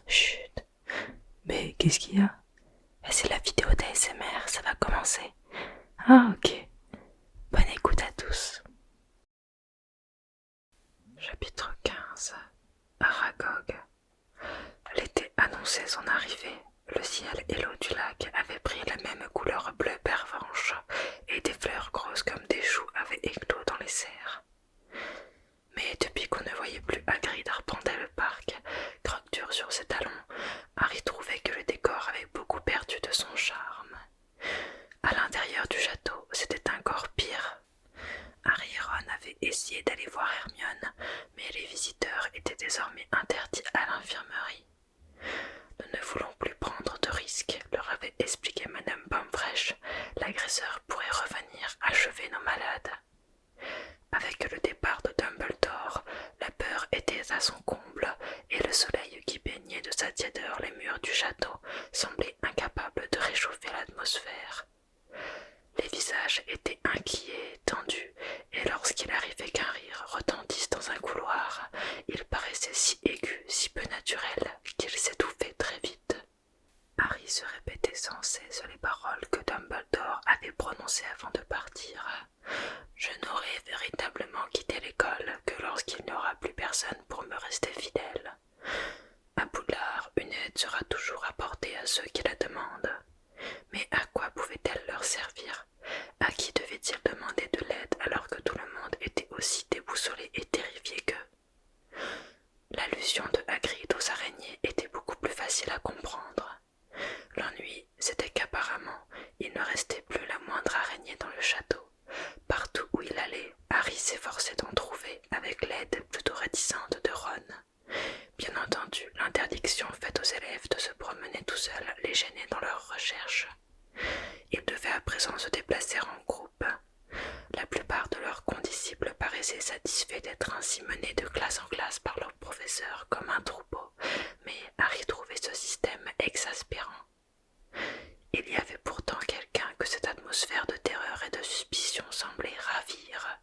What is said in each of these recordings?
Chut. Mais qu'est-ce qu'il y a? C'est la vidéo d'ASMR, ça va commencer. Ah ok. Bonne écoute à tous. Chapitre 15. Aragog. L'été annonçait son arrivée. Le ciel et l'eau du lac avaient pris la même couleur bleu pervenche et des fleurs grosses comme des choux avaient éclos dans les serres. Mais depuis qu'on ne voyait plus Hagrid arpenter le parc, croque-dur sur ses talons, Harry trouvait que le décor avait beaucoup perdu de son charme. À l'intérieur du château, c'était encore pire. Harry et Ron avaient essayé d'aller voir Hermione, mais les visiteurs étaient désormais interdits à l'infirmerie. Nous ne voulons plus prendre de risques, leur avait expliqué Madame Pomfresh. L'agresseur pourrait revenir achever nos malades. Avec le départ de Dumbledore, la peur était à son comble, et le soleil qui baignait de sa tiédeur les murs du château semblait incapable de réchauffer l'atmosphère. Les visages étaient inquiets, tendus, et lorsqu'il arrivait qu'un rire retentisse dans un couloir, il paraissait si aigu, si peu naturel, qu'il s'étouffait très vite. Harry se répétait sans cesse les paroles que Dumbledore avait prononcées avant de partir. « Je n'aurai véritablement quitté l'école que lorsqu'il n'y aura plus personne pour me rester fidèle. À Poudlard, une aide sera toujours apportée à ceux qui la demandent. Mais à quoi pouvait-elle leur servir? À qui devait-il demander de l'aide alors que tout le monde était aussi déboussolé et terrifié qu'eux? L'allusion de Hagrid aux araignées était beaucoup plus facile à comprendre. L'ennui, c'était qu'apparemment, il ne restait plus la moindre araignée dans le château. Partout où il allait, Harry s'efforçait d'en trouver avec l'aide plutôt réticente de Ron. Bien entendu, l'interdiction faite aux élèves de se promener tout seuls les gênait dans leurs recherches. Ils devaient à présent se déplacer en groupe. La plupart de leurs condisciples paraissaient satisfaits d'être ainsi menés de classe en classe par leur professeur comme un troupeau, mais Harry trouvait ce système exaspérant. Il y avait pourtant quelqu'un que cette atmosphère de terreur et de suspicion semblait ravir.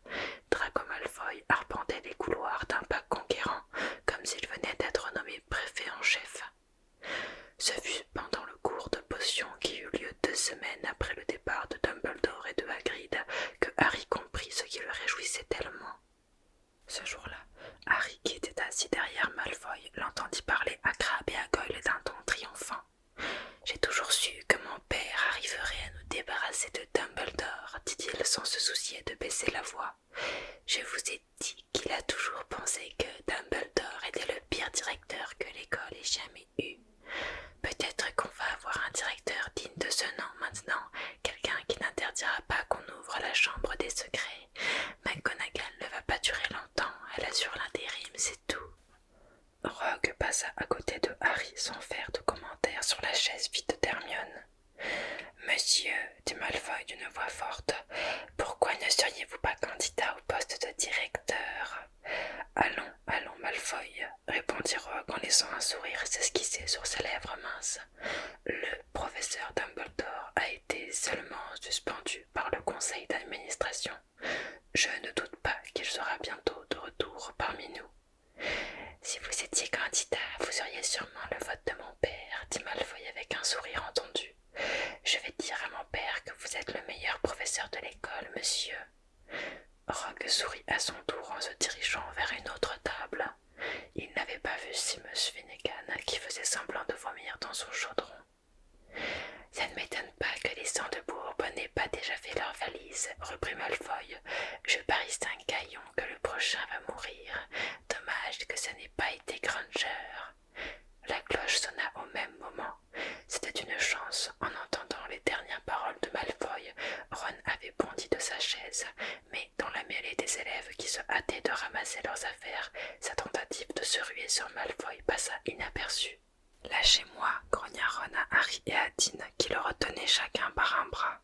Draco Malfoy arpentait les couloirs d'un pas conquérant, comme s'il venait d'être nommé préfet en chef. Ce fut pendant le cours de potions qui eut lieu 2 semaines après le départ de Dumbledore et de Hagrid que Harry comprit ce qui le réjouissait tellement. Ce jour-là, Harry, qui était assis derrière Malfoy, l'entendit parler à Crabbe et à Goyle d'un ton triomphant. « J'ai toujours su que mon père arriverait à nous débarrasser de Dumbledore, dit-il sans se soucier de baisser la voix. Je vous ai dit qu'il a toujours pensé que Dumbledore était le pire directeur que l'école ait jamais eu. Peut-être qu'on va avoir un directeur digne de ce nom maintenant, quelqu'un qui n'interdira pas qu'on ouvre la chambre des secrets. McGonagall ne va pas durer longtemps, elle assure l'intérim, c'est tout. » Rogue passa à côté de Harry sans faire de commentaires sur la chaise vide d'Hermione. « Monsieur, dit Malfoy d'une voix forte, pourquoi ne seriez-vous pas candidat au poste de directeur? »« Allons, allons, Malfoy, répondit Rogue en laissant un sourire s'esquisser sur ses lèvres minces. Le professeur Dumbledore a été seulement suspendu par le conseil d'administration. Je ne doute pas qu'il sera bientôt de retour parmi nous. Si vous étiez candidat, vous auriez sûrement le vote de mon père, dit Malfoy avec un sourire entendu. Je vais dire à mon père que vous êtes le meilleur professeur de l'école, monsieur. Rogue sourit à son tour en se dirigeant vers une autre table. Il n'avait pas vu Seamus Finnegan qui faisait semblant de vomir dans son chaudron. Ça ne m'étonne pas que les sangs de Bourbe n'aient pas déjà fait leur valise, reprit Malfoy. Je parie 5 gaillons que le prochain va mourir. Dommage que ça n'ait pas été Granger. La cloche sonna au même moment. C'était une chance. En entendant les dernières paroles de Malfoy, Ron avait bondi de sa chaise, mais dans la mêlée des élèves qui se hâtaient de ramasser leurs affaires, sa tentative de se ruer sur Malfoy passa inaperçue. « Lâchez-moi, grogna Ron à Harry et à Dean, qui le retenaient chacun par un bras.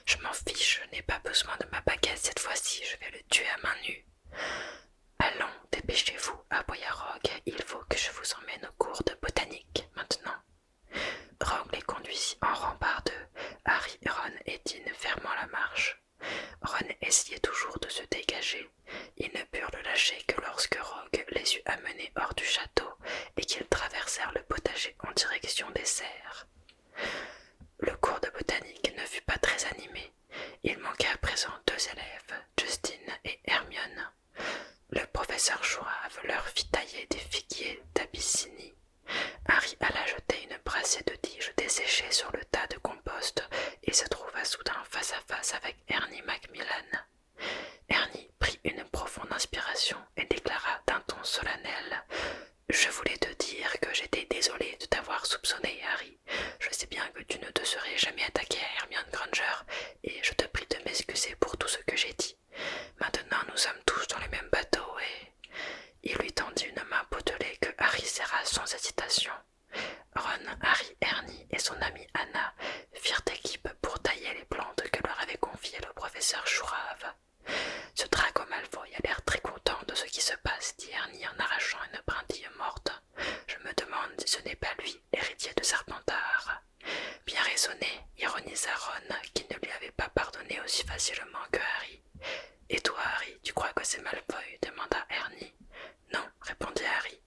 Je m'en fiche, je n'ai pas besoin de ma baguette cette fois-ci, je vais le tuer à main nue. Allons, dépêchez-vous, aboya Rogue, il faut que je vous emmène au cours de botanique, maintenant. Rogue les conduisit en rang par 2, Harry, Ron et Dean fermant la marche. Ron essayait toujours de se dégager. Ils ne purent le lâcher que lorsque Rogue les les eut amenés hors du château et qu'ils traversèrent le potager en direction des serres. Le cours de botanique ne fut pas très animé. Il manquait à présent 2 élèves, Justine et Hermione. Le professeur Jourave leur fit tailler des figuiers d'Abyssinie. Harry alla jeter une brassée de tiges desséchées sur le tas de compost et se trouva soudain face à face avec Ernie Macmillan. Ernie prit une profonde inspiration et déclara d'un ton solennel: « Je voulais te dire que j'étais désolé de t'avoir soupçonné, Harry. Je sais bien que tu ne te serais jamais attaqué à Hermione Granger, et je te prie de m'excuser pour tout ce que j'ai dit. Maintenant nous sommes tous dans le même bateau et... » Il lui tendit une main potelée que Harry serra sans hésitation. Ron, Harry, Ernie et son amie Anna firent équipe pour tailler les plantes que leur avait confiées le professeur Jourave. « Ce Draco Malfoy a l'air très content de ce qui se passe, » dit Ernie en arrachant une brindille morte. « Je me demande si ce n'est pas lui, l'héritier de Serpentard. » Bien raisonné, ironisa Ron, qui ne lui avait pas pardonné aussi facilement que Harry. « Et toi, Harry, tu crois que c'est Malfoy ?» demanda Ernie. « Non, répondit Harry.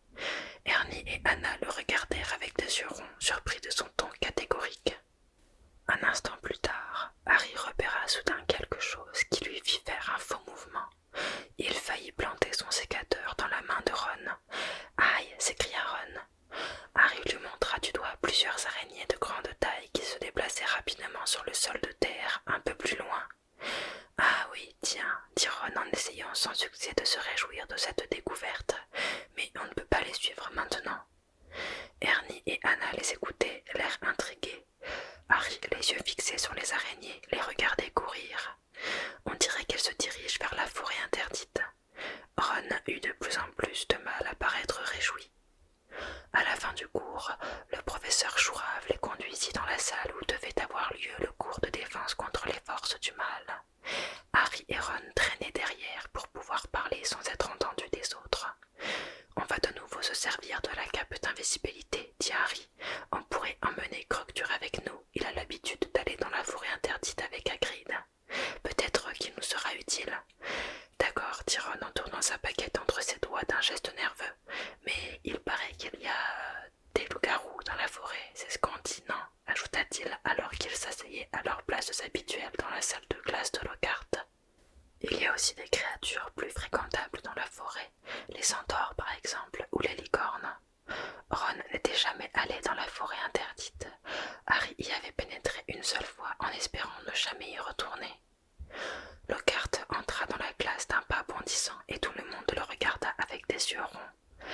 Ernie et Anna le regardèrent avec des yeux ronds, surpris de son ton catégorique. Un instant plus tard, Harry repéra soudain quelque chose qui lui fit faire un faux mouvement. Il faillit planter son sécateur dans la main de Ron. « Aïe !» s'écria Ron. Harry lui montra du doigt plusieurs araignées de grande taille qui se déplaçaient rapidement sur le sol de terre, un peu plus loin. « Ah oui, tiens, » dit Ron en essayant sans succès de se réjouir de cette découverte. « Mais on ne peut pas les suivre maintenant. » Ernie et Anna les écoutaient, l'air intrigués. Harry, les yeux fixés sur les araignées, les regardait courir. On dirait qu'elles se dirigent vers la forêt interdite. Ron eut de plus en plus de mal à paraître réjoui. À la fin du cours, le professeur Jourave les conduisit dans la salle où devait avoir lieu le cours de défense contre les forces du mal. Harry et Ron traînaient derrière pour pouvoir parler sans être entendus des autres. « On va de nouveau se servir de la cape d'invisibilité, » dit Harry. « On pourrait emmener Crocture avec nous, il a l'habitude d'aller dans la forêt interdite avec Hagrid. Peut-être qu'il nous sera utile. » « D'accord, » dit Ron en tournant sa baguette entre ses doigts d'un geste nerveux. « Mais il paraît qu'il y a des loups-garous dans la forêt, c'est ce qu'on dit, non ?» ajouta-t-il alors qu'ils s'asseyaient à leur place habituelle dans la salle de classe de Lockhart. « Il y a aussi des créatures plus fréquentables dans la forêt, les centaures par exemple, ou les licornes. » Ron n'était jamais allé dans la forêt interdite. Harry y avait pénétré une seule fois en espérant ne jamais y retourner. Lockhart entra dans la classe d'un pas bondissant et tout le monde le regarda avec des yeux ronds.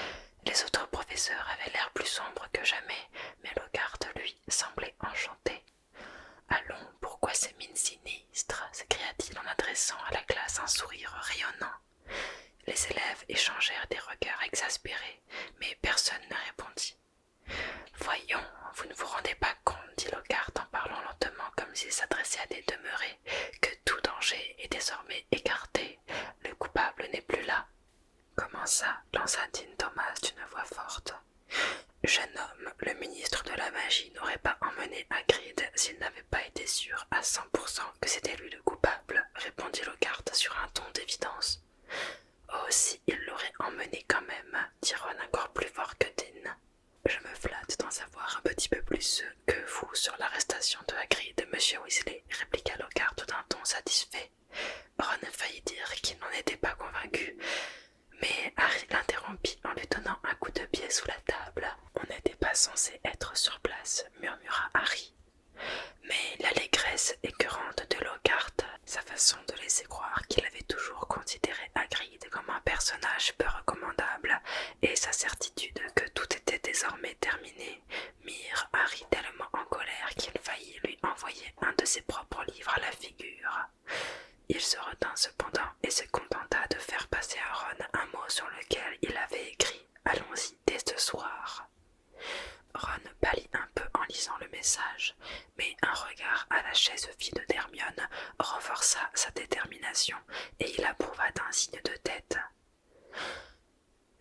Les autres professeurs avaient l'air plus sombres que jamais, mais Lockhart, lui, semblait enchanté. « Allons, pourquoi ces mines sinistres ?» s'écria-t-il en adressant à la classe un sourire rayonnant. Les élèves échangèrent des regards exaspérés, mais personne ne répondit. « Voyons, vous ne vous rendez pas compte, » dit Lockhart en parlant lentement comme s'il s'adressait à des demeurés, que tout danger est désormais écarté. Le coupable n'est plus là. « Comment ça ?» lança Dean Thomas d'une voix forte. « Jeune homme, le ministre de la magie n'aurait pas emmené Hagrid s'il n'avait pas été sûr à 100% que c'était lui le coupable, répondit Lockhart sur un ton d'évidence. « Oh, si il l'aurait emmené quand même, » dit Ron encore plus fort que Dean. « Je me flatte d'en savoir un petit peu plus que vous sur l'arrestation de Hagrid, monsieur Weasley, » répliqua Lockhart d'un ton satisfait. Ron faillit dire qu'il n'en était pas convaincu, mais Harry l'interrompit en lui donnant un coup de pied sous la table. « On n'était pas censé être sur place, » murmura Harry. Mais l'allégresse écœurante de Lockhart, sa façon de laisser croire qu'il avait toujours considéré Hagrid comme un personnage peu recommandable et sa certitude que tout était désormais terminé mirent Harry tellement en colère qu'il faillit lui envoyer un de ses propres livres à la figure. Il se retint cependant et se contenta de faire passer à Ron un mot sur lequel il avait écrit « Allons-y dès ce soir ». Ron pâlit un peu en lisant le message, mais un regard à la chaise vide d'Hermione renforça sa détermination et il approuva d'un signe de tête.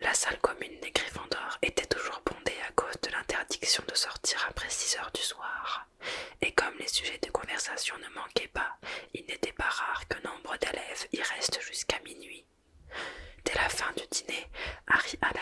La salle commune des Gryffondor était toujours bondée à cause de l'interdiction de sortir après 6 heures du soir. Et comme les sujets de conversation ne manquaient pas, il n'était pas rare que nombre d'élèves y restent jusqu'à minuit. Dès la fin du dîner, Harry alla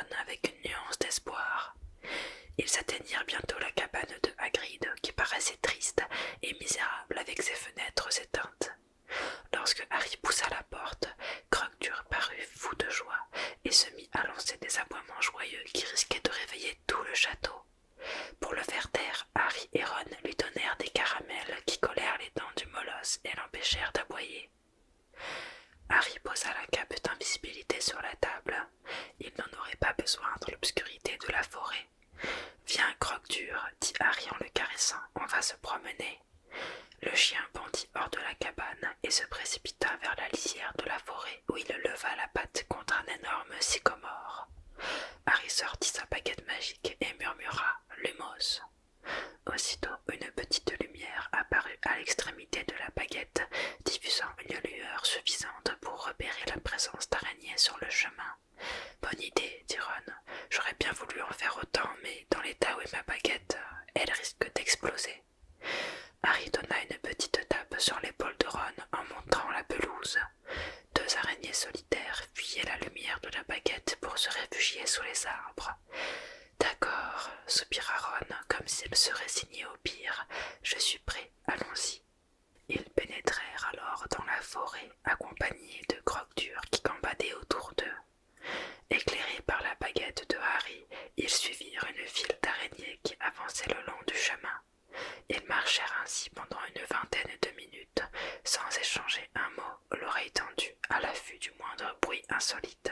Ron avec une nuance d'espoir. Ils atteignirent bientôt la cabane de Hagrid, qui paraissait triste et misérable avec ses fenêtres éteintes. Lorsque Harry poussa la porte, Croque-Dur parut fou de joie et se mit à lancer des aboiements joyeux qui risquaient de réveiller tout le château. Pour le faire taire, Harry et Ron lui donnèrent des caramels qui collèrent les dents du molosse et l'empêchèrent d'aboyer. Harry posa la cape d'invisibilité sur la table. Il n'en aurait pas besoin dans l'obscurité de la forêt. « Viens, Croque-Dur, dit Harry en le caressant, on va se promener. » Le chien bondit hors de la cabane et se précipita vers la lisière de la forêt où il leva la patte contre un énorme sycomore. Harry sortit sa baguette magique et murmura « Lumos ». Aussitôt, une petite lumière apparut à l'extrémité de la baguette, diffusant une lueur suffisante pour repérer la présence d'araignées sur le chemin. « Bonne idée, dit Ron. J'aurais bien voulu en faire autant, mais dans l'état où est ma baguette, elle risque d'exploser. » Harry donna une petite tape sur l'épaule de Ron en montrant la pelouse. Deux araignées solitaires fuyaient la lumière de la baguette pour se réfugier sous les arbres. « D'accord, soupira Ron, comme s'il se résignait au pire. Je suis prêt, allons-y. » Ils pénétrèrent alors dans la forêt, accompagnés de Croque-Dur qui gambadaient autour d'eux. Éclairés par la baguette de Harry, ils suivirent une file d'araignées qui avançait le long du chemin. Ils marchèrent ainsi pendant une vingtaine de minutes, sans échanger un mot, l'oreille tendue à l'affût du moindre bruit insolite.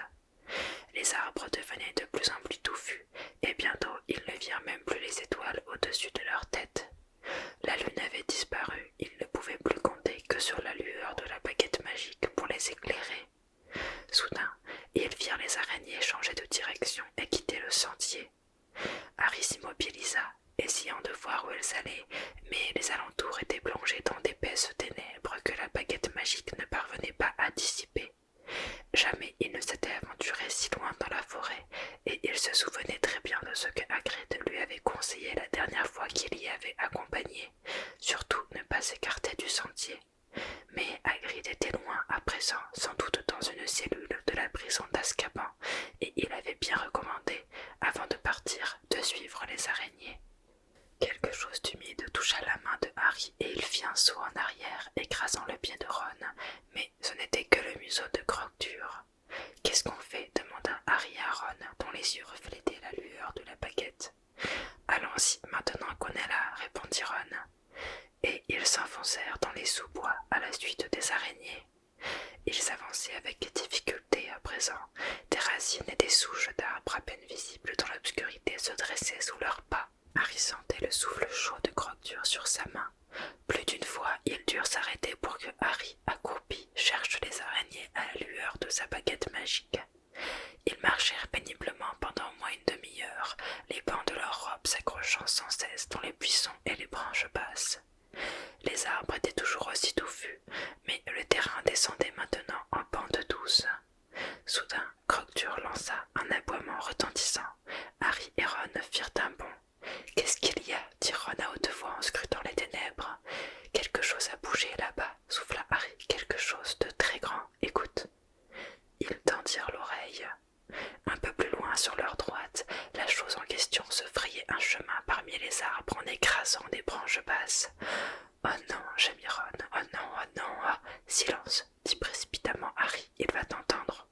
Les arbres devenaient de plus en plus touffus, et bientôt ils ne virent même plus les étoiles au-dessus de leur tête. La lune avait disparu, ils ne pouvaient plus compter que sur la lueur de la baguette magique pour les éclairer. Soudain, ils virent les araignées changer de direction et quitter le sentier. Harry s'immobilisa, essayant de voir où elles allaient, mais les alentours étaient plongés dans d'épaisses ténèbres que la baguette magique ne parvenait pas à dissiper. Jamais il ne s'était aventuré si loin dans la forêt, et il se souvenait très bien de ce que Hagrid lui avait conseillé la dernière fois qu'il y avait accompagné, surtout ne pas s'écarter du sentier. Mais Hagrid était loin à présent, sans doute dans une cellule de la prison d'Azkaban, et il avait bien recommandé, avant de partir, de suivre les araignées. Quelque chose d'humide toucha la main de Harry et il fit un saut en arrière, écrasant le pied de Ron, mais ce n'était que le museau de Croque-Dur. « Qu'est-ce qu'on fait ?» demanda Harry à Ron, dont les yeux reflétaient la lueur de la baguette. « Allons-y, maintenant qu'on est là, » répondit Ron. Et ils s'enfoncèrent dans les sous-bois à la suite des araignées. Ils avançaient avec difficulté à présent. Des racines et des souches d'arbres à peine visibles dans l'obscurité se dressaient sous leurs pas. Harry sentait le souffle chaud de Croque-Dur sur sa main. Plus d'une fois, ils durent s'arrêter pour que Harry, accroupi, cherche les araignées à la lueur de sa baguette magique. Ils marchèrent péniblement pendant au moins une demi-heure, les bancs de leurs robes s'accrochant sans cesse dans les buissons et les branches basses. Les arbres étaient toujours aussi touffus, mais le terrain descendait maintenant en pente douce. Soudain, Croque-Dur lança un aboiement retentissant. Harry et Ron firent un bond. « Qu'est-ce qu'il y a ?» dit Ron à haute voix en scrutant les ténèbres. « Quelque chose a bougé là-bas, » souffla Harry. « Quelque chose de très grand. Écoute. » Ils tendirent l'oreille. Un peu plus loin sur leur droite, la chose en question se frayait un chemin parmi les arbres en écrasant des branches basses. « Oh non !» gémit Ron. « Oh non, oh non, oh !»« Silence !» dit précipitamment Harry. « Il va t'entendre. »«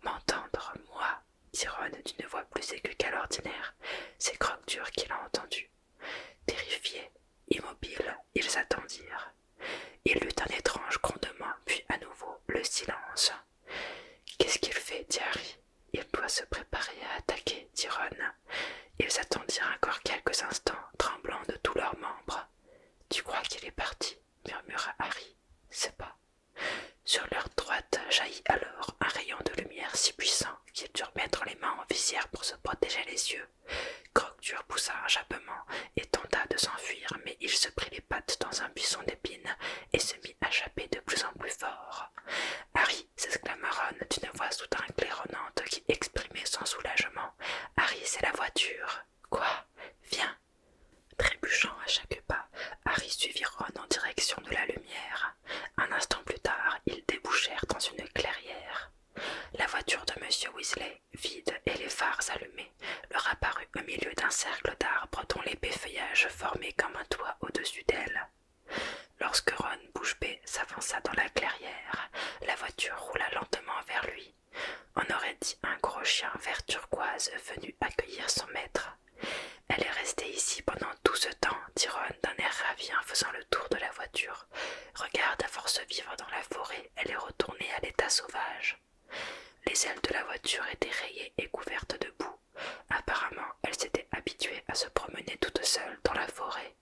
M'entendre, moi !» dit Ron d'une voix plus aiguë qu'à l'ordinaire. C'est Croque-Dur qui l'a entendu. Terrifiés, immobiles, ils attendirent. Il eut un étrange grondement, puis à nouveau le silence. « Qu'est-ce qu'il fait ?» dit Harry. « Il doit se préparer à attaquer, » dit Ron. Ils attendirent encore quelques instants, tremblant de tous leurs membres. « Tu crois qu'il est parti ?» murmura Harry. « C'est pas. » Sur leur droite jaillit alors un rayon de lumière si puissant qu'ils durent mettre les mains en visière pour se protéger les yeux. Croque-Dur poussa un jappement et tenta de s'enfuir, mais il se prit les pattes dans un buisson d'épines et se mit à japper de plus en plus fort. « Harry !» s'exclama Ron d'une voix soudain claironnante qui exprimait son soulagement. « Harry, c'est la voiture !»« Quoi ? Viens !» Trébuchant à chaque pas, Harry suivit Ron en direction de la lumière. Un instant plus tard, ils débouchèrent dans une clairière. La voiture de Monsieur Weasley, vide et les phares allumés, allumée, leur apparut au milieu d'un cercle d'arbres dont l'épais feuillage formait comme un toit au-dessus d'elle. Lorsque Ron bouche-bée s'avança dans la clairière, la voiture roula lentement vers lui. On aurait dit un gros chien vert turquoise venu accueillir son maître. « Elle est restée ici pendant tout ce temps, » dit Ron d'un air ravi en faisant le tour de la voiture. « Regarde, à force de vivre dans la forêt, elle est retournée à l'état sauvage. » Les ailes de la voiture étaient rayées et couvertes de boue. Apparemment, elle s'était habituée à se promener toute seule dans la forêt.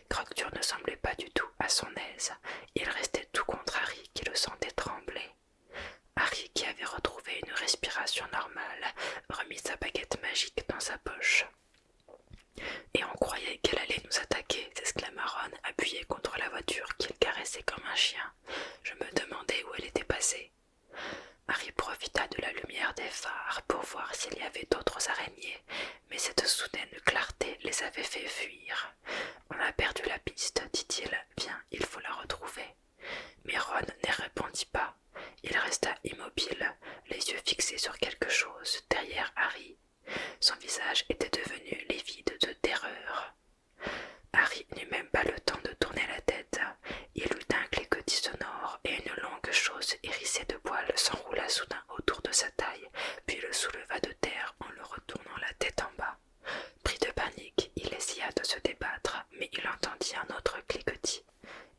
Crocture ne semblait pas du tout à son aise. Il restait tout contre Harry qui le sentait trembler. Harry, qui avait retrouvé une respiration normale, remit sa baguette magique dans sa poche. « Et on croyait qu'elle allait nous attaquer, » s'exclama Ron, appuyé contre la voiture qu'il caressait comme un chien. « Je me demandais où elle était passée. » Harry profita de la lumière des phares pour voir s'il y avait d'autres araignées, mais cette soudaine clarté les avait fait fuir. « On a perdu la piste, » dit-il. « Viens, il faut la retrouver. » Mais Ron ne répondit pas. Il resta immobile, les yeux fixés sur quelque chose derrière Harry. Son visage était devenu livide de terreur. Harry n'eut même pas le temps de tourner la tête. Il eut un cliquetis sonore et une longue chose hérissée de poils s'enroula soudain autour de sa taille, puis le souleva de terre en le retournant la tête en bas. Pris de panique, il essaya de se débattre, mais il entendit un autre cliquetis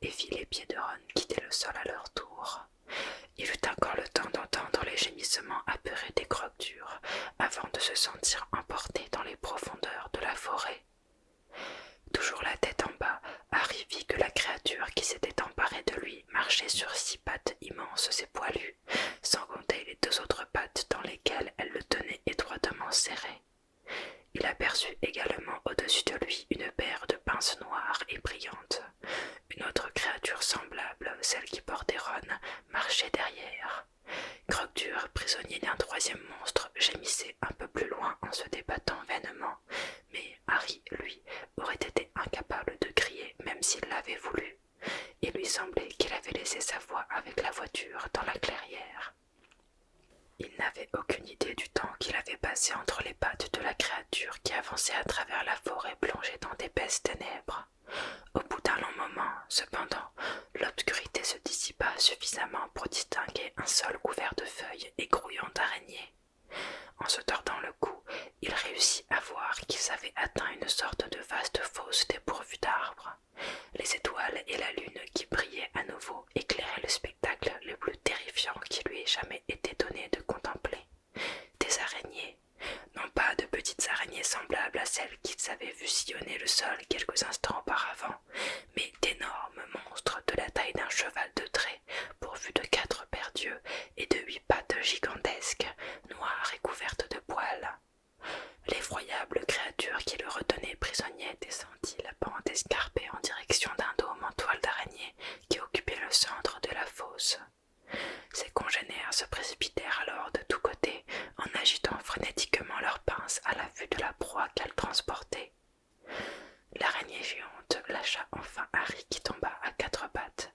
et vit les pieds de Ron quitter le sol à leur tour. Il eut encore le temps d'entendre les gémissements apeurés des Croctures avant de se sentir emporté dans les profondeurs de la forêt. Toujours la tête en bas, Harry vit que la créature qui s'était emparée de lui marchait sur 6 pattes immenses et poilues, sans compter les 2 autres pattes dans lesquelles elle le tenait étroitement serré. Il aperçut également au-dessus de lui une paire de pinces noires et brillantes. Une autre créature semblable, celle qui portait Ron, marchait derrière. Crocture, prisonnier d'un 3e monstre, gémissait un peu plus loin en se débattant vainement, mais Harry, lui, aurait été incapable de crier même s'il l'avait voulu. Il lui semblait qu'il avait laissé sa voix avec la voiture dans la clairière. Il n'avait aucune idée du temps qu'il avait passé entre les pattes de la créature qui avançait à travers la forêt plongée dans d'épaisses ténèbres. Au bout d'un long moment, cependant, l'obscurité se dissipa suffisamment pour distinguer un sol couvert de feuilles et grouillant d'araignées. En se tordant le cou, il réussit à voir qu'ils avaient atteint une sorte de vaste fosse dépourvue d'arbres. Les étoiles et la lune qui brillaient à nouveau éclairaient le spectacle le plus terrifiant qui lui ait jamais été donné de contempler. Des araignées, non pas de petites araignées semblables à celles qu'ils avaient vues sillonner le sol quelques instants auparavant, mais d'énormes monstres de la taille d'un cheval de trait, pourvus de 4 paires d'yeux et de 8 pattes gigantesques, noires et couvertes de poils. L'effroyable créature qui le retenait prisonnier descendit la pente escarpée en direction d'un dôme en toile d'araignée qui occupait le centre de la fosse. Ses congénères se précipitèrent alors de tous côtés en agitant frénétiquement leurs pinces à la vue de la proie qu'elles transportaient. L'araignée géante lâcha enfin Harry qui tomba à 4 pattes.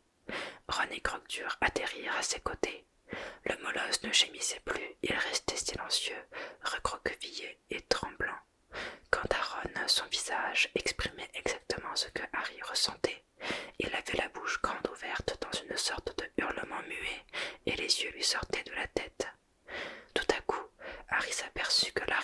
Ron et Crocture atterrirent à ses côtés. Le molosse ne gémissait plus, il restait silencieux, recroquevillé et tremblant. Quant à Ron, son visage exprimait exactement ce que Harry ressentait. Il avait la bouche grande ouverte dans une sorte de hurlement muet, et les yeux lui sortaient de la tête. Tout à coup, Harry s'aperçut que la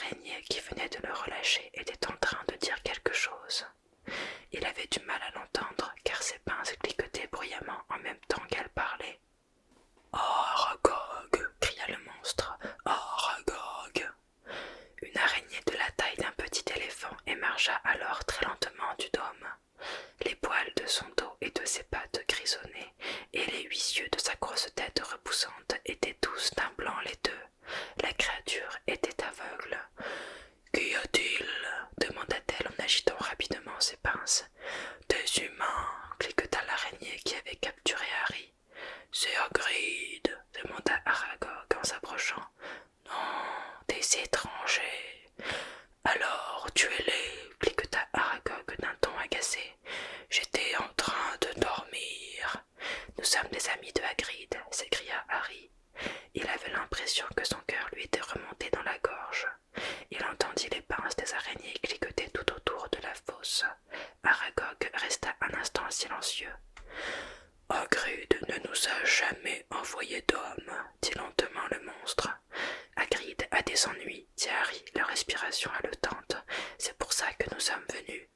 question haletante. C'est pour ça que nous sommes venus.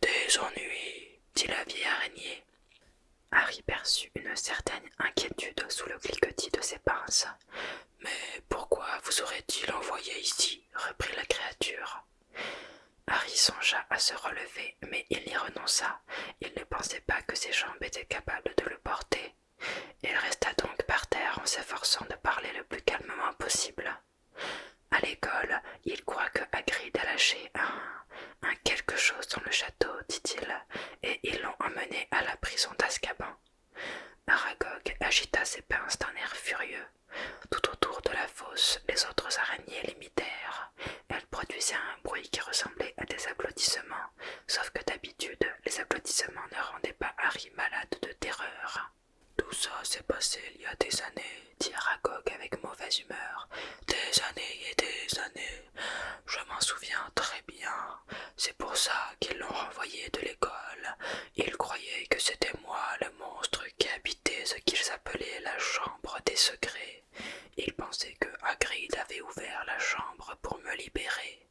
Des ennuis, dit la vieille araignée. Harry perçut une certaine inquiétude sous le cliquetis de ses pinces. Mais pourquoi vous aurait-il envoyé ici? Reprit la créature. Harry songea à se relever, mais il y renonça. Il ne pensait pas que ses jambes étaient capables de le porter. Il resta donc par terre en s'efforçant de parler le plus calmement possible. À l'école, il croit que Hagrid a lâché un quelque chose dans le château, dit-il, et ils l'ont emmené à la prison d'Azkaban. Aragog agita ses pinces d'un air furieux. Tout autour de la fosse, les autres araignées l'imitèrent. Elles produisaient un bruit qui ressemblait à des applaudissements, sauf que d'habitude, les applaudissements ne rendaient pas Harry malade de terreur. Tout ça s'est passé il y a des années, dit Aragog avec mauvaise humeur. Des années et des années. Je m'en souviens très bien. C'est pour ça qu'ils l'ont renvoyé de l'école. Ils croyaient que c'était moi le monstre qui habitait ce qu'ils appelaient la chambre des secrets. Ils pensaient que Hagrid avait ouvert la chambre pour me libérer.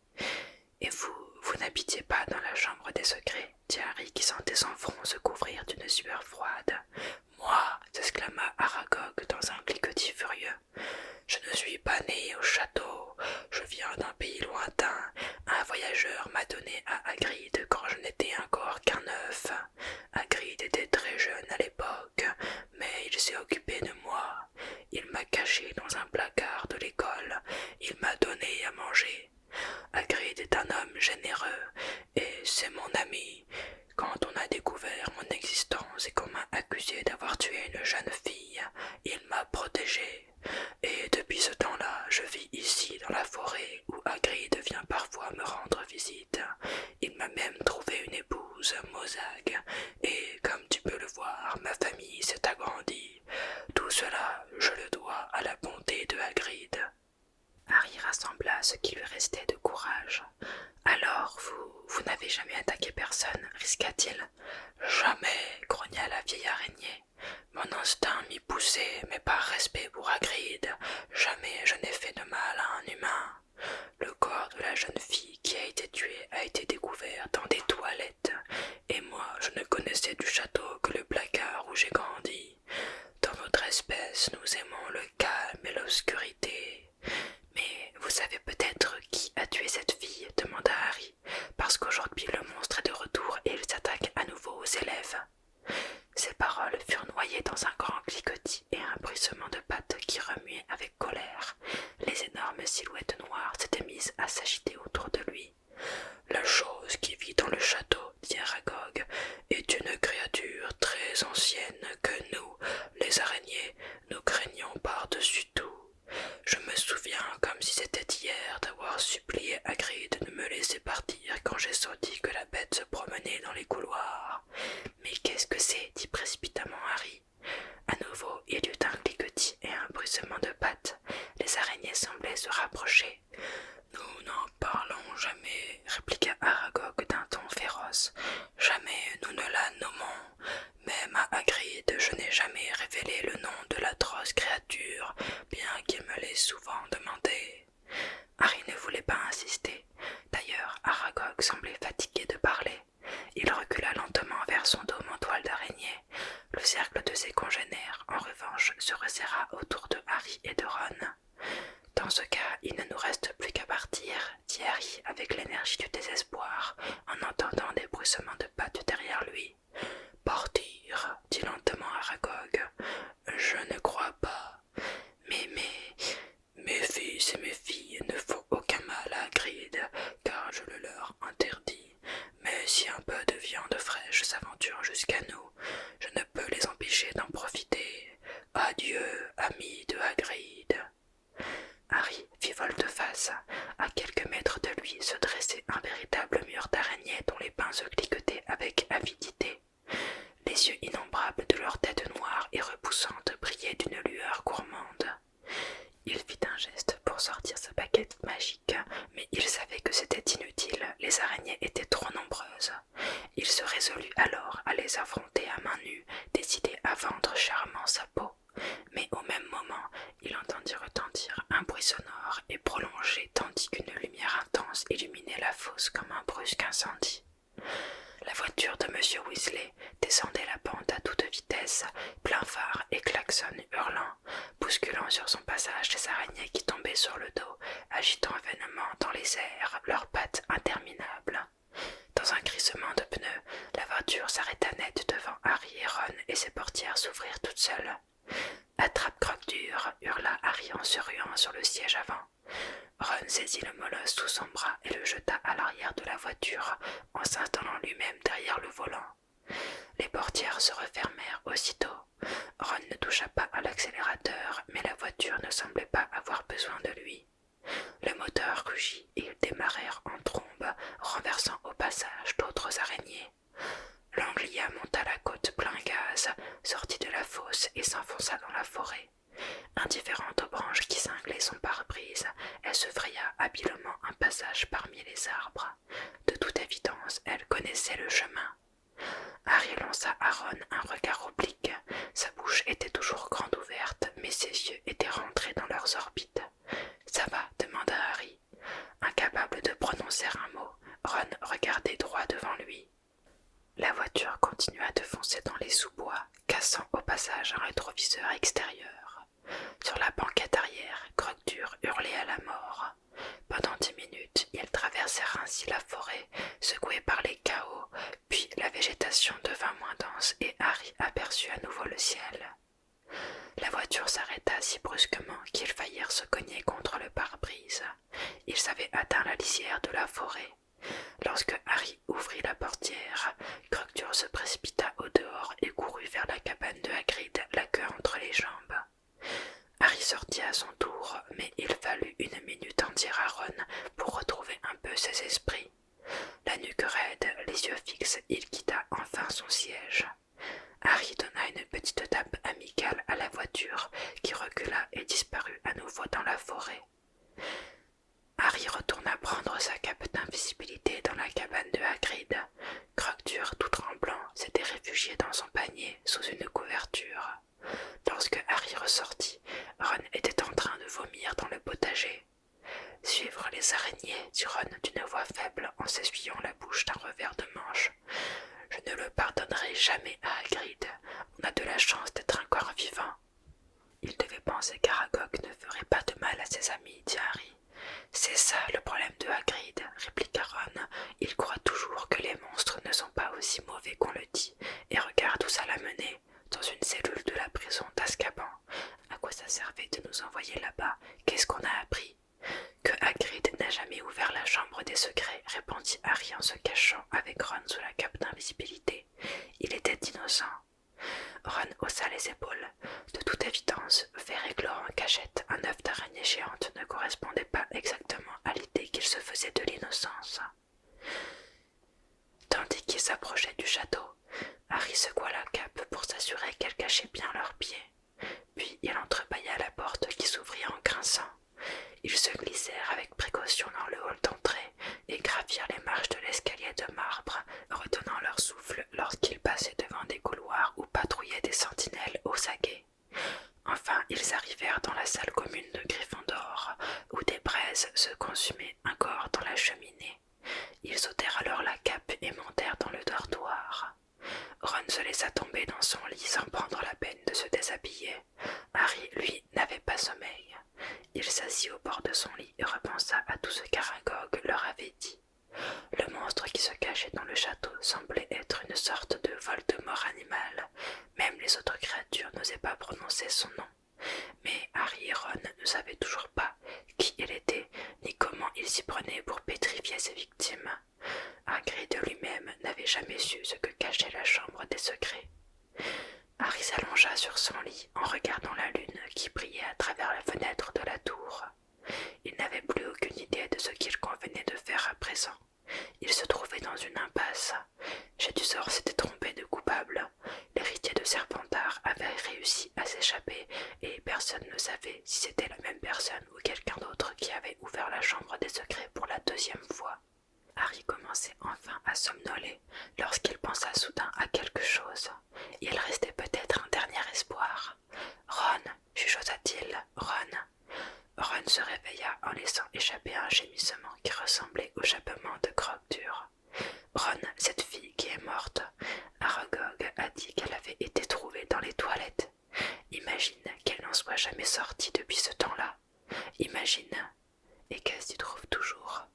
Et vous n'habitiez pas dans la chambre des secrets, dit Harry qui sentait son front se couvrir d'une sueur froide. Moi, s'exclama Aragog dans un cliquetis furieux. Je ne suis pas né au château, je viens d'un pays lointain. Un voyageur m'a donné à Hagrid quand je n'étais encore qu'un œuf. Hagrid était très jeune à l'époque, mais il s'est occupé de moi. Il m'a caché dans un placard de l'école, il m'a donné à manger. Hagrid est un homme généreux, et c'est mon ami. Quand on a découvert mon existence et qu'on m'a accusé d'avoir tué une jeune fille, il m'a protégé. Et depuis ce temps-là, je vis ici dans la forêt où Hagrid vient parfois me rendre visite. Il m'a même trouvé une épouse, Mozag, et comme tu peux le voir, ma famille s'est agrandie. Tout cela, je le dois à la bonté de Hagrid. Harry rassembla ce qui lui restait de courage. Alors, vous n'avez jamais attaqué personne, risqua-t-il. Jamais, grogna la vieille araignée. Mon instinct m'y poussait, mais par respect pour Hagrid, jamais je n'ai fait de mal à un humain. Le corps de la jeune fille qui a été tuée a été découvert dans des toilettes, et moi je ne connaissais du château que le placard où j'ai grandi. Dans notre espèce, nous aimons le calme et l'obscurité. Mais vous savez peut-être qui a tué cette fille, demanda Harry, parce qu'aujourd'hui le monstre est de retour et il s'attaque à nouveau aux élèves. Ces paroles furent noyées dans un grand cliquetis et un bruissement de pattes qui remuait avec colère. Les énormes silhouettes noires s'étaient mises à s'agiter autour de lui. La chose qui vit dans le château, dit Aragog, est une créature très ancienne que nous, les araignées, nous craignons par-dessus tout. Je me souviens comme si c'était hier d'avoir supplié Hagrid de me laisser partir quand j'ai senti que la bête se promenait dans les couloirs. Mais qu'est-ce que c'est? Dit précipitamment Harry. À nouveau, il y eut un cliquetis et un bruissement de pattes. Les araignées semblaient se rapprocher. Nous n'en parlons jamais, répliqua Aragog d'un ton féroce. Jamais nous ne la nommons. Même à Hagrid, je n'ai jamais révélé le nom de l'atroce créature, bien qu'il me l'ait souvent demandé. Harry ne voulait pas insister. D'ailleurs, Aragog semblait fatigué de parler. Il recula lentement vers son dôme en toile d'araignée. Le cercle de ses congénères, en revanche, se resserra autour de Harry et de Ron. Dans ce cas, il ne nous reste plus qu'à partir, dit Harry avec l'énergie du désespoir, en entendant des bruissements de pattes derrière lui. Partir, dit lentement Aragog. Je ne crois pas. Mais mes fils et mes filles ne font aucun mal à Hagrid, car je le leur interdis. Mais si un peu de viande fraîche s'aventure jusqu'à nous, je ne peux les empêcher d'en profiter. Adieu, amis de Hagrid. Harry fit volte-face. À quelques mètres de lui se dressait un véritable mur d'araignées dont les pinces cliquetaient avec avidité. Les yeux innombrables de leurs têtes noires et repoussantes brillaient illuminait la fosse comme un brusque incendie. La voiture de M. Weasley descendait la pente à toute vitesse, plein phare et klaxon hurlant, bousculant sur son passage les araignées qui tombaient sur le dos, agitant vainement dans les airs leurs pattes interminables. Dans un crissement de pneus, la voiture s'arrêta net devant Harry et Ron et ses portières s'ouvrirent toutes seules. « Attrape Croque-Dur !» hurla Harry en se ruant sur le siège avant. Ron saisit le molosse sous son bras et le jeta à l'arrière de la voiture en s'installant lui-même derrière le volant. Les portières se refermèrent aussitôt. Ron ne toucha pas à l'accélérateur, mais la voiture ne semblait pas avoir besoin de lui. Le moteur rugit et ils démarrèrent en trombe, renversant au passage d'autres araignées. L'Anglia monta la côte plein gaz, sortit de la fosse et s'enfonça dans la forêt. Indifférente aux branches qui cinglaient son pare-brise, elle se fraya habilement un passage parmi les arbres. De toute évidence, elle connaissait le chemin. Harry lança à Ron un regard oblique. Sa bouche était toujours grande ouverte, mais ses yeux étaient rentrés dans leurs orbites. « Ça va ?» demanda Harry. Incapable de prononcer un mot, Ron regardait droit devant lui. La voiture continua de foncer dans les sous-bois, cassant au passage un rétroviseur extérieur. Sur la banquette arrière, Croque-Dur hurlait à la mort. Pendant 10 minutes, ils traversèrent ainsi la forêt, secoués par les chaos, puis la végétation devint moins dense et Harry aperçut à nouveau le ciel. La voiture s'arrêta si brusquement qu'ils faillirent se cogner contre le pare-brise. Ils avaient atteint la lisière de la forêt. Lorsque Harry ouvrit la portière, Croque-Dur se précipita au dehors et courut vers la cabane de Hagrid, la queue entre les jambes. Harry sortit à son tour, mais il fallut 1 minute entière à Ron pour retrouver un peu ses esprits. La nuque raide, les yeux fixes, il quitta enfin son siège. Harry donna une petite tape amicale à la voiture, qui recula et disparut à nouveau dans la forêt. Harry retourna prendre sa cape d'invisibilité dans la cabane de Hagrid. Croque-Dur, tout tremblant, s'était réfugié dans son panier, sous une couverture. Lorsque Harry ressortit, Ron était en train de vomir dans le potager. « Suivre les araignées » dit Ron d'une voix faible en s'essuyant la bouche d'un revers de manche. « Je ne le pardonnerai jamais à Hagrid. On a de la chance d'être encore vivant. » Il devait penser qu'Aragog ne ferait pas de mal à ses amis, dit Harry. « C'est ça le problème de Hagrid, » répliqua Ron. « Il croit toujours que les monstres ne sont pas aussi mauvais qu'on le dit. Et regarde où ça l'a mené, dans une cellule de la prison d'Azkaban. À quoi ça servait de nous envoyer là-bas? Qu'est-ce qu'on a appris ?»« Que Hagrid n'a jamais ouvert la chambre des secrets, » répondit Harry en se cachant avec Ron sous la cape d'invisibilité. « Il était innocent. » Ron haussa les épaules. De toute évidence, faire éclore en cachette un œuf d'araignée géante ne correspondait pas exactement à l'idée qu'il se faisait de l'innocence. Tandis qu'ils s'approchaient du château, Harry secoua la cape pour s'assurer qu'elle cachait bien leurs pieds. Puis il entrebâilla la porte qui s'ouvrit en grinçant. Ils se glissèrent avec précaution dans le hall d'entrée et gravirent les marches de l'escalier de marbre, retenant leur souffle lorsqu'ils passaient devant des couloirs où patrouillaient des sentinelles aux aguets. Enfin, ils arrivèrent dans la salle commune de Gryffondor, où des braises se consumaient encore dans la cheminée. Ils ôtèrent alors la cape et montèrent dans le dortoir. Ron se laissa tomber dans son lit sans prendre la peine de se déshabiller. Harry, lui, n'avait pas sommeil. Il s'assit au bord de son lit et repensa à tout ce qu'Aragog leur avait dit. Le monstre qui se cachait dans le château semblait être une sorte de Voldemort animal. Même les autres créatures n'osaient pas prononcer son nom. Mais Harry et Ron ne savaient toujours pas qui il était, ni comment il s'y prenait pour pétrifier ses victimes. Hagrid lui-même n'avait jamais su ce que cachait la chambre des secrets. Harry s'allongea sur son lit en regardant la lune qui brillait à travers la fenêtre de la tour. Il n'avait plus aucune idée de ce qu'il convenait de faire à présent. Il se trouvait dans une impasse. Jedusor s'était trompé de coupable. L'héritier de Serpentard avait réussi à s'échapper et personne ne savait si c'était la même personne ou quelqu'un d'autre qui avait ouvert la chambre des secrets pour la 2e fois. Harry commençait enfin à somnoler lorsqu'il pensa soudain à quelque chose. Il restait peut-être un dernier espoir. « Ron !» chuchota-t-il. « Ron !» Ron Ron se réveilla en laissant échapper un gémissement qui ressemblait au jappement de croque-dur. Ron, cette fille qui est morte, Aragog a dit qu'elle avait été trouvée dans les toilettes. Imagine qu'elle n'en soit jamais sortie depuis ce temps-là. Imagine. Et qu'elle s'y trouve toujours.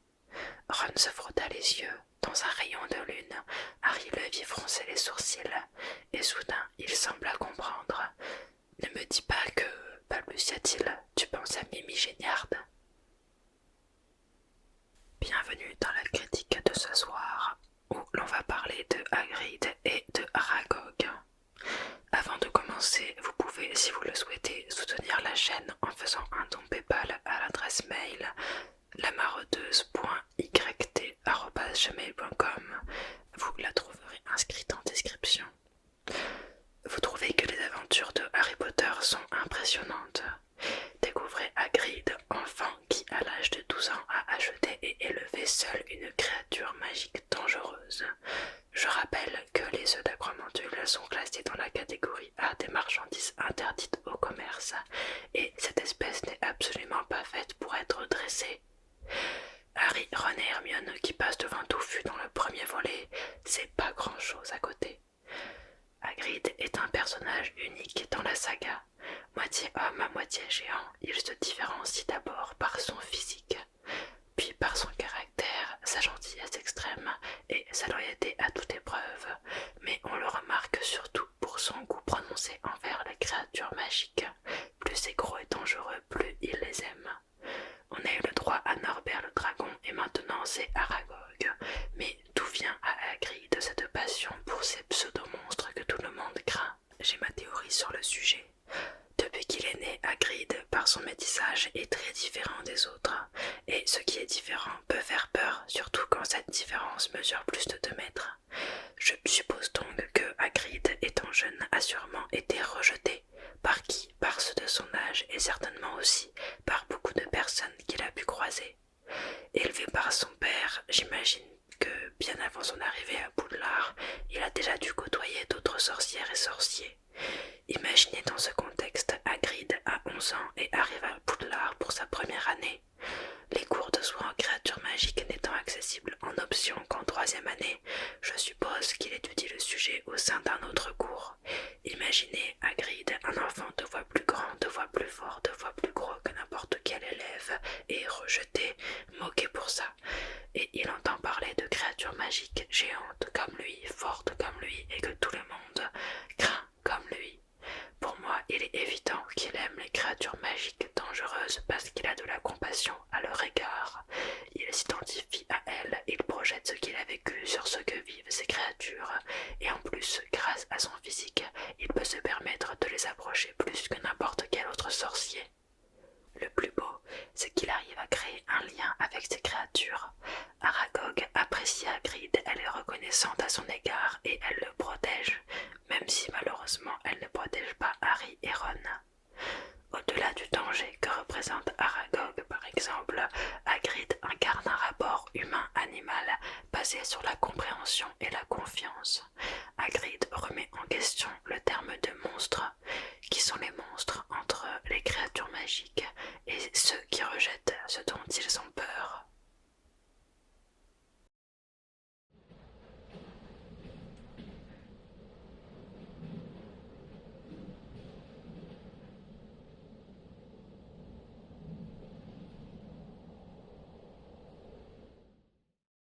Ron se frotta les yeux. Dans un rayon de lune, Harry le vit froncer les sourcils, et soudain il sembla comprendre. « Ne me dis pas que, balbutia-t-il, tu penses à Mimi Géniard ?» Bienvenue dans la critique de ce soir, où l'on va parler de Hagrid et de Aragog. Avant de commencer, vous pouvez, si vous le souhaitez, soutenir la chaîne en faisant un don PayPal à l'adresse mail lamaraudeuse.yt@gmail.com. Vous la trouverez inscrite en description. Vous trouvez que les aventures de Harry Potter sont impressionnantes? Découvrez Hagrid, enfant qui, à l'âge de 12 ans, a acheté et élevé seul une créature magique dangereuse. Je rappelle que les œufs d'Agromantule sont classés dans la catégorie A des marchandises interdites au commerce, et cette espèce n'est absolument pas faite pour être dressée. Harry, Ron et Hermione qui passent devant Touffu dans le premier volet, c'est pas grand-chose à côté. Hagrid est un personnage unique dans la saga. Moitié homme à moitié géant, il se différencie d'abord par son physique, puis par son caractère, sa gentillesse extrême et sa loyauté à toute épreuve, mais on le remarque surtout pour son goût prononcé envers les créatures magiques. Plus c'est gros et dangereux, plus il les aime. On a eu le droit à Norbert le dragon et maintenant c'est Aragog, mais d'où vient à Hagrid cette passion pour ces pseudo-monstres que tout le monde craint? J'ai ma théorie sur le sujet. Depuis qu'il est né, Hagrid, par son métissage, est très différent des autres. Et ce qui est différent peut faire peur, surtout quand cette différence mesure plus de 2 mètres. Je suppose donc que Hagrid, étant jeune, a sûrement été rejeté. Par qui? Par ceux de son âge, et certainement aussi par beaucoup de personnes qu'il a pu croiser. Élevé par son père, j'imagine que, bien avant son arrivée à Poudlard, il a déjà dû côtoyer d'autres sorcières et sorciers. Imaginez dans ce contexte, Hagrid a 11 ans et arrive à Poudlard pour sa première année. Les cours de soins en créatures magiques n'étant accessibles en option qu'en 3e année, je suppose qu'il étudie le sujet au sein d'un autre cours. Imaginez Hagrid, un enfant 2 fois plus grand, 2 fois plus fort, 2 fois plus gros que n'importe quel élève, et rejeté, moqué pour ça. Et il entend parler de créatures magiques géantes comme lui, fortes comme lui, et que tout le monde craint comme lui. Pour moi, il est évident qu'il aime les créatures magiques dangereuses parce qu'il a de la compassion à leur égard. Il s'identifie à elles, il projette ce qu'il a vécu sur ce que vivent ces créatures, et en plus, grâce à son physique, il peut se permettre de les approcher plus que n'importe quel autre sorcier. Le plus beau, c'est qu'il arrive à créer un lien avec ces créatures. Aragog apprécie Hagrid, elle est reconnaissante à son égard et elle le protège, même si malheureusement elle ne protège pas Harry et Ron. Au-delà du danger que représente Aragog par exemple, Hagrid incarne un rapport humain-animal basé sur la compréhension et la confiance.